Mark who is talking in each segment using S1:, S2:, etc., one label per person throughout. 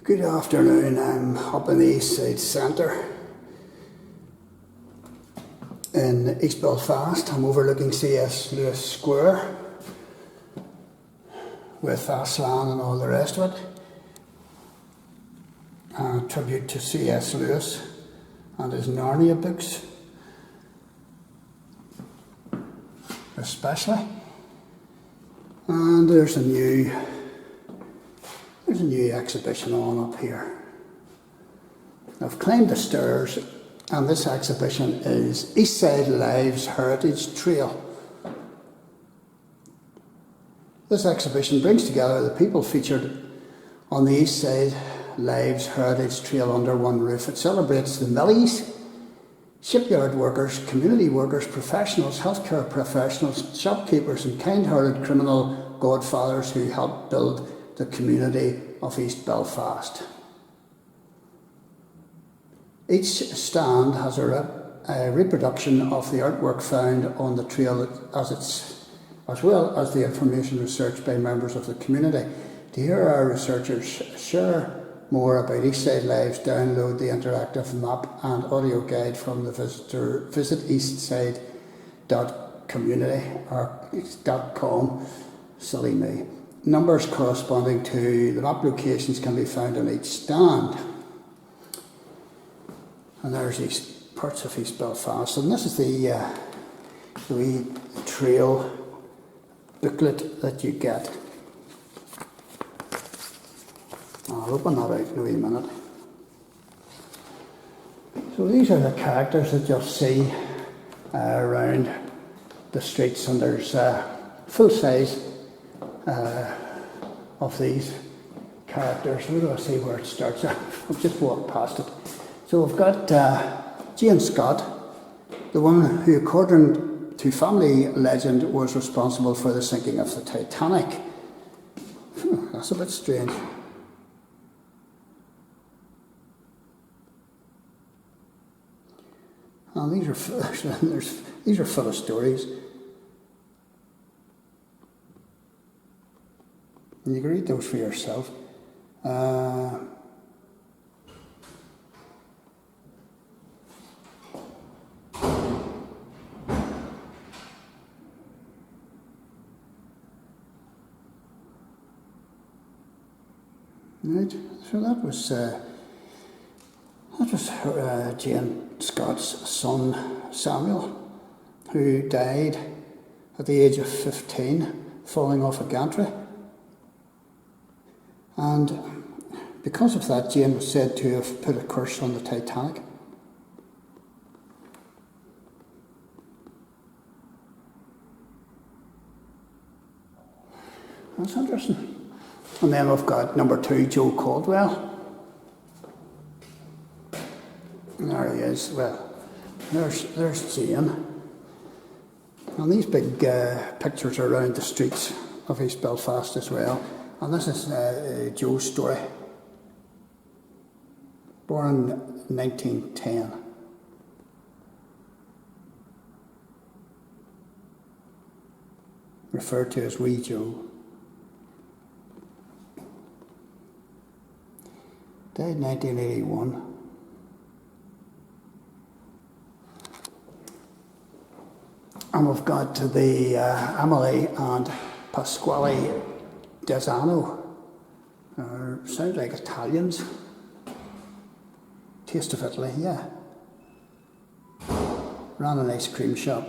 S1: Good afternoon, I'm up in the Eastside Centre in East Belfast. I'm overlooking C.S. Lewis Square with Aslan and all the rest of it. A tribute to C.S. Lewis and his Narnia books, especially. And there's a new exhibition on up here. I've climbed the stairs, and this exhibition is EastSide Lives Heritage Trail. This exhibition brings together the people featured on the EastSide Lives Heritage Trail under one roof. It celebrates the millies, shipyard workers, community workers, professionals, healthcare professionals, shopkeepers and kind-hearted criminal godfathers who helped build the community of East Belfast. Each stand has a reproduction of the artwork found on the trail as well as the information researched by members of the community. To hear our researchers share more about Eastside Lives, download the interactive map and audio guide from the visitor. Visit eastside.community.com. Silly me. Numbers corresponding to the map locations can be found on each stand. And there's parts of East Belfast. And this is the wee trail booklet that you get. I'll open that out in a wee minute. So these are the characters that you'll see around the streets, and there's full size of these characters. We're going to see where it starts. I've just walked past it. So we've got Jane Scott, the one who, according to family legend, was responsible for the sinking of the Titanic. That's a bit strange. And these are full of stories. And you can read those for yourself. Right, so that was Jane Scott's son Samuel, who died at the age of 15, falling off a gantry. And because of that, Jane was said to have put a curse on the Titanic. That's interesting. And then we've got number 2, Joe Caldwell. And there he is. Well, there's Jane. And these big pictures are around the streets of East Belfast as well. And this is Joe's story. Born in 1910. Referred to as Wee Joe. Died in 1981. And we've got the Emilia and Pascale Desano. Sound like Italians. Taste of Italy, yeah. Ran an ice cream shop.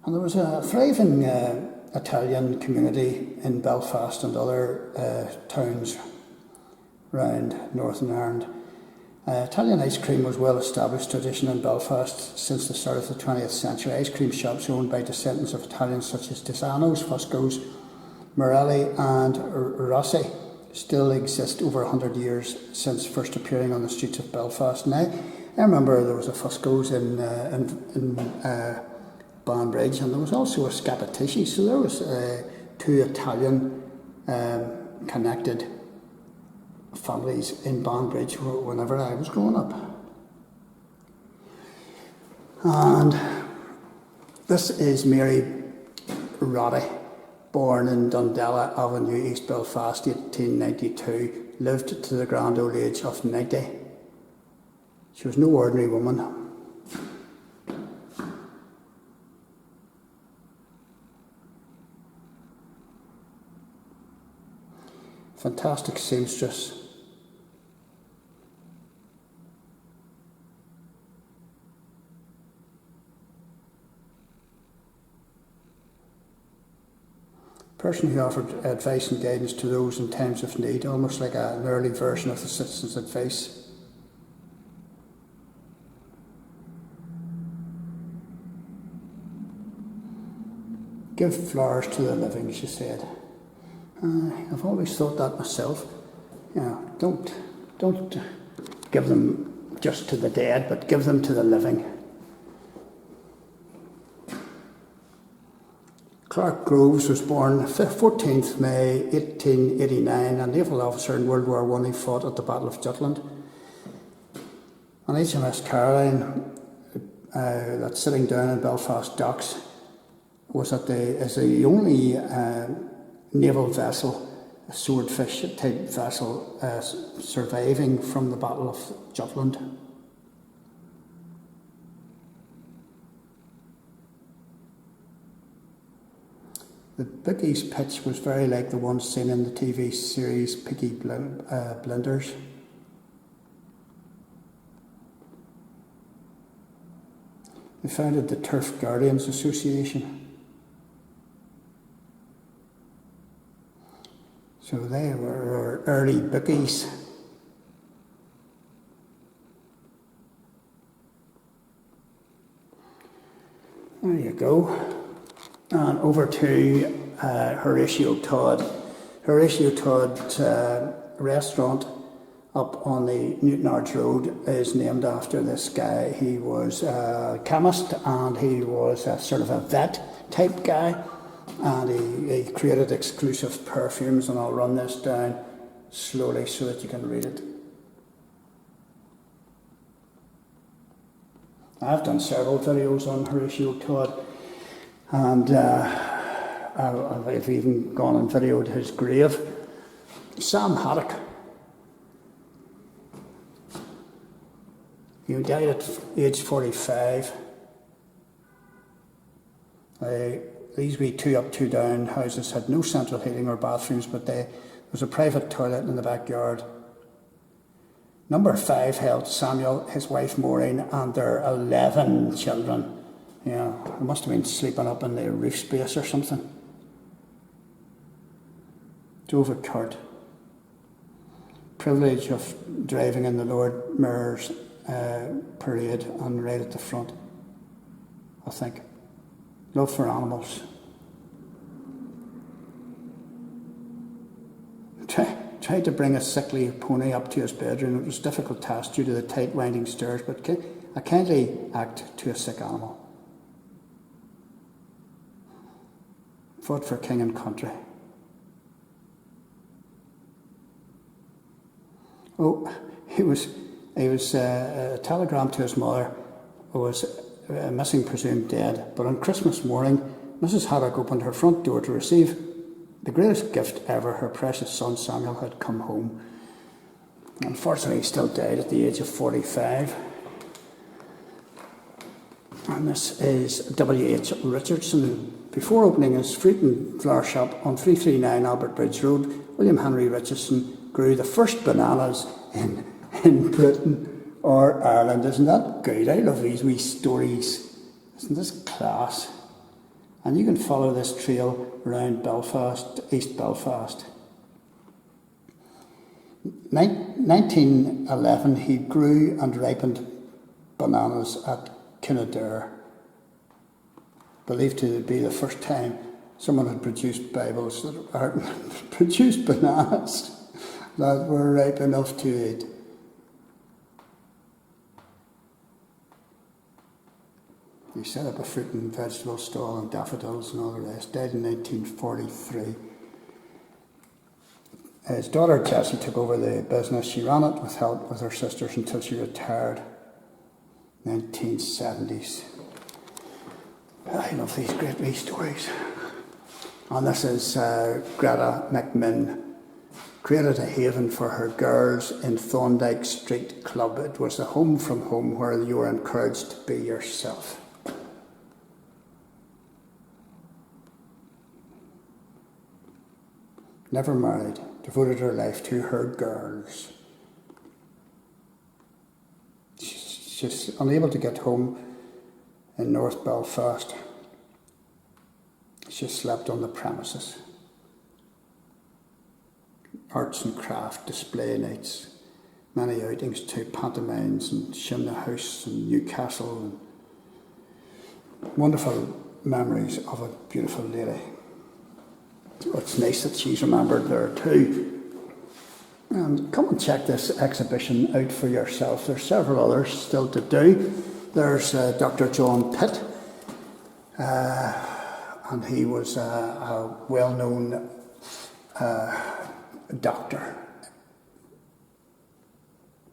S1: And there was a thriving Italian community in Belfast and other towns around Northern Ireland. Italian ice cream was well established tradition in Belfast since the start of the 20th century. Ice cream shops owned by descendants of Italians such as Desano's, Fosco's, Morelli and Rossi still exist over 100 years since first appearing on the streets of Belfast. Now, I remember there was a Fosco's in Banbridge, and there was also a Scapitici, so there was 2 Italian connected families in Banbridge whenever I was growing up. And this is Mary Roddy, born in Dundela Avenue, East Belfast, 1892, lived to the grand old age of 90. She was no ordinary woman. Fantastic seamstress. Person who offered advice and guidance to those in times of need, almost like an early version of the Citizens' Advice. Give flowers to the living, she said. I've always thought that myself. Don't give them just to the dead, but give them to the living. Clark Groves was born 14th May 1889, a naval officer in World War I. He fought at the Battle of Jutland. On HMS Caroline, that's sitting down in Belfast docks, is the only naval vessel, a swordfish type vessel, surviving from the Battle of Jutland. The Biggies pitch was very like the one seen in the TV series Peaky Blinders. They founded the Turf Guardians Association. So they were early bookies. There you go. And over to Horatio Todd. Horatio Todd's restaurant up on the Newtownards Road is named after this guy. He was a chemist and he was a sort of a vet type guy. And he created exclusive perfumes, and I'll run this down slowly so that you can read it. I've done several videos on Horatio Todd, and I've even gone and videoed his grave. Sam Haddock. He died at age 45. These wee 2 up, 2 down houses had no central heating or bathrooms, but there was a private toilet in the backyard. Number 5 held Samuel, his wife Maureen, and their 11 children. They must have been sleeping up in the roof space or something. Drove a cart. Privilege of driving in the Lord Mayor's parade and right at the front, I think. Love for animals. Tried to bring a sickly pony up to his bedroom. It was a difficult task due to the tight winding stairs, but a kindly act to a sick animal. Fought for king and country. He was a telegram to his mother was missing, presumed dead, but on Christmas morning, Mrs. Haddock opened her front door to receive the greatest gift ever. Her precious son Samuel had come home. Unfortunately, he still died at the age of 45. And this is W.H. Richardson. Before opening his fruit and flower shop on 339 Albert Bridge Road, William Henry Richardson grew the first bananas in Britain or Ireland. Isn't that good? I love these wee stories. Isn't this class? And you can follow this trail around Belfast, East Belfast. 1911, he grew and ripened bananas at Kildare, believed to be the first time someone had produced Bibles produced bananas that were ripe enough to eat. He set up a fruit and vegetable stall and daffodils and all the rest. Died in 1943. His daughter Jessie took over the business. She ran it with help with her sisters until she retired. 1970s. I love these great wee stories. And this is Greta Min, created a haven for her girls in Thorndyke Street Club. It was a home from home where you were encouraged to be yourself. Never married, devoted her life to her girls. She's unable to get home in North Belfast. She slept on the premises. Arts and craft display nights, many outings to pantomimes and Shimna House and Newcastle, and wonderful memories of a beautiful lady. It's nice that she's remembered there too. And come and check this exhibition out for yourself. There's several others still to do. There's Dr. John Pitt, and he was a well-known doctor.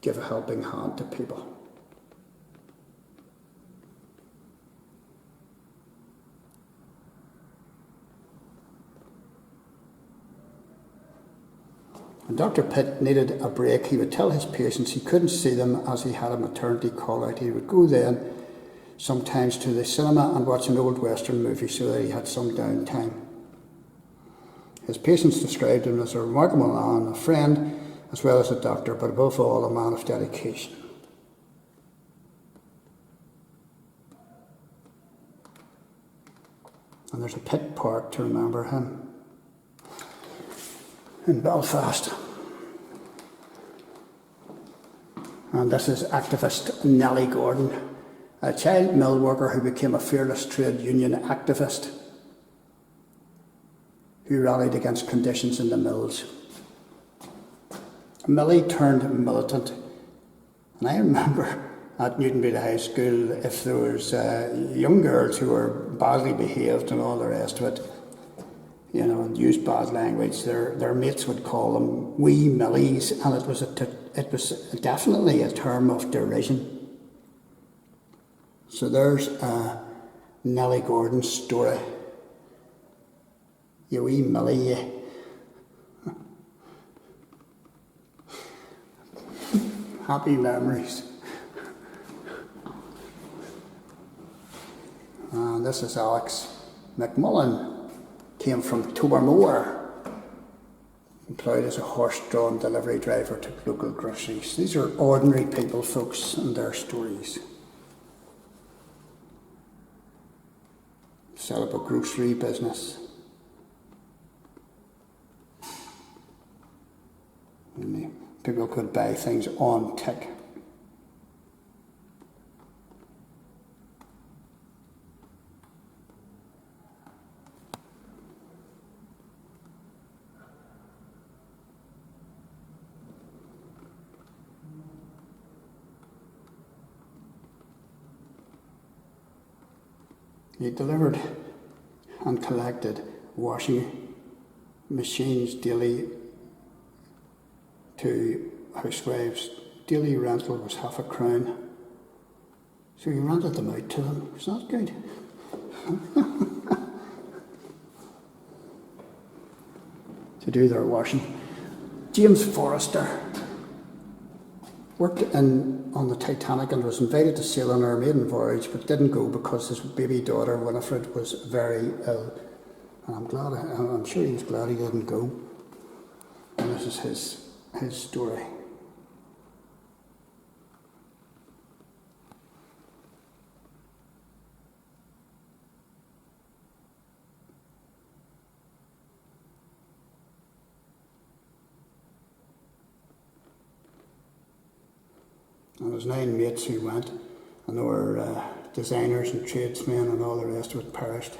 S1: Give a helping hand to people. When Dr. Pitt needed a break, he would tell his patients he couldn't see them as he had a maternity call-out. He would go then sometimes to the cinema and watch an old Western movie so that he had some downtime. His patients described him as a remarkable man, a friend, as well as a doctor, but above all, a man of dedication. And there's a Pitt Park to remember him in Belfast. And this is activist Nellie Gordon, a child mill worker who became a fearless trade union activist who rallied against conditions in the mills. Millie turned militant, and I remember at Newtownards High School, if there was young girls who were badly behaved and all the rest of it, you know, and used bad language, their mates would call them wee Millies, and it was definitely a term of derision. So there's Nellie Gordon's story. You wee Millie, you. Happy memories. And this is Alex McMullan. Came from Tobermore, employed as a horse-drawn delivery driver to local groceries. These are ordinary people, folks, and their stories. Set up a grocery business. And people could buy things on tick. He delivered and collected washing machines daily to housewives. Daily rental was £0.50. So he rented them out to them. It's not good. To do their washing. James Forrester worked on the Titanic and was invited to sail on her maiden voyage, but didn't go because his baby daughter Winifred was very ill. And I'm sure he was glad he didn't go. And this is his story. And there's 9 mates who went, and there were designers and tradesmen and all the rest of it perished.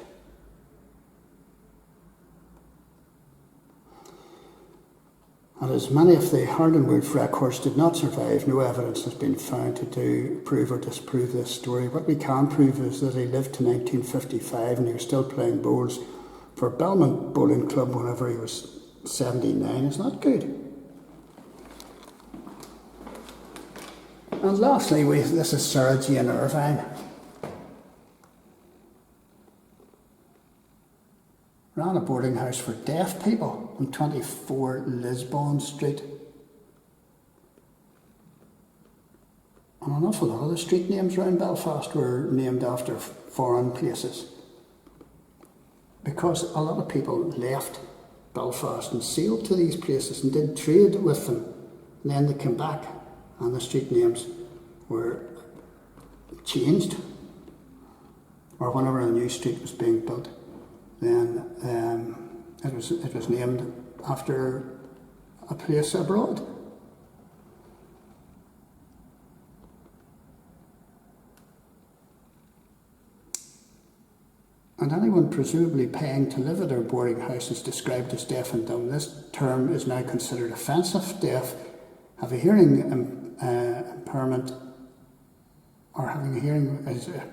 S1: And as many of the Harland and Wolff records did not survive, no evidence has been found to prove or disprove this story. What we can prove is that he lived to 1955 and he was still playing bowls for Belmont Bowling Club whenever he was 79. Isn't that good? And lastly, this is Sergey in Irvine. ran a boarding house for deaf people on 24 Lisbon Street. And an awful lot of the street names around Belfast were named after foreign places, because a lot of people left Belfast and sailed to these places and did trade with them. And then they came back and the street names were changed, or whenever a new street was being built, then it was named after a place abroad. And anyone presumably paying to live at our boarding house is described as deaf and dumb. This term is now considered offensive. Deaf, have a hearing impairment, or having a hearing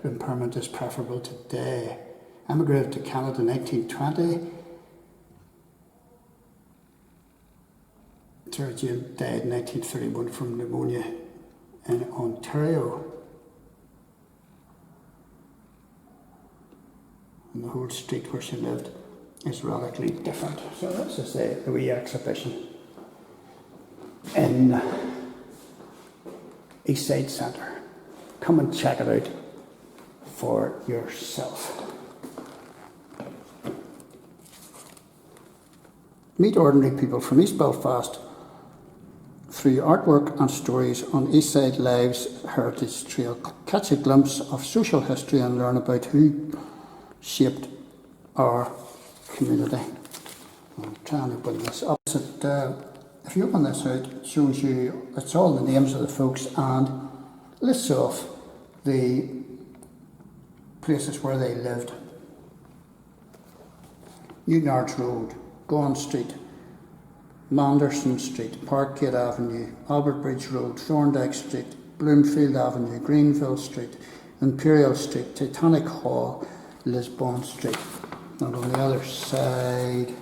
S1: impairment is preferable today. Emigrated to Canada in 1920. Sergey died in 1931 from pneumonia in Ontario. And the whole street where she lived is radically different. So this is the wee exhibition in EastSide Centre. Come and check it out for yourself. Meet ordinary people from East Belfast through artwork and stories on EastSide Lives Heritage Trail. Catch a glimpse of social history and learn about who shaped our community. I'll try and open this up. If you open this out, it shows you, it's all the names of the folks and lists off the places where they lived. Newtownards Road, Gawn Street, Manderson Street, Parkgate Avenue, Albert Bridge Road, Thorndike Street, Bloomfield Avenue, Greenville Street, Imperial Street, Titanic Hall, Lisbon Street. And on the other side,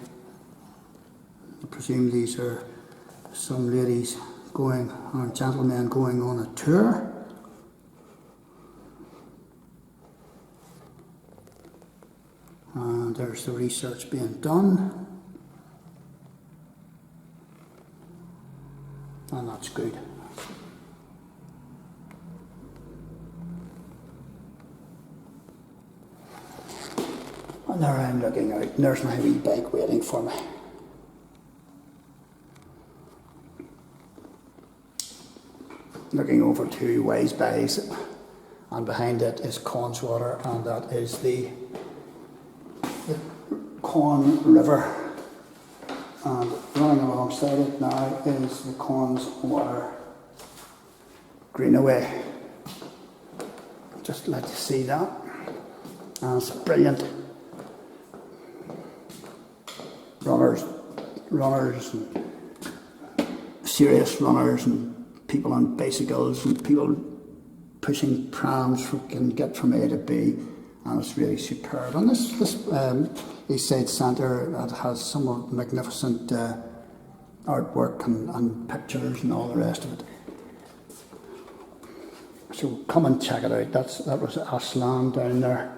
S1: I presume these are some ladies going, or gentlemen going on a tour. And there's the research being done. And that's good. And there I'm looking out, and there's my wee bike waiting for me. Looking over to Wise Bays, and behind it is Conswater, and that is the Con River. And running alongside it now is the Conswater Greenaway. Just let you see that. And it's brilliant. Runners and serious runners and people on bicycles and people pushing prams can get from A to B, and it's really superb. And this EastSide Centre has some magnificent artwork and pictures and all the rest of it. So come and check it out. That was Ashland down there.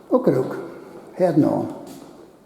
S1: Okie doke, heading on.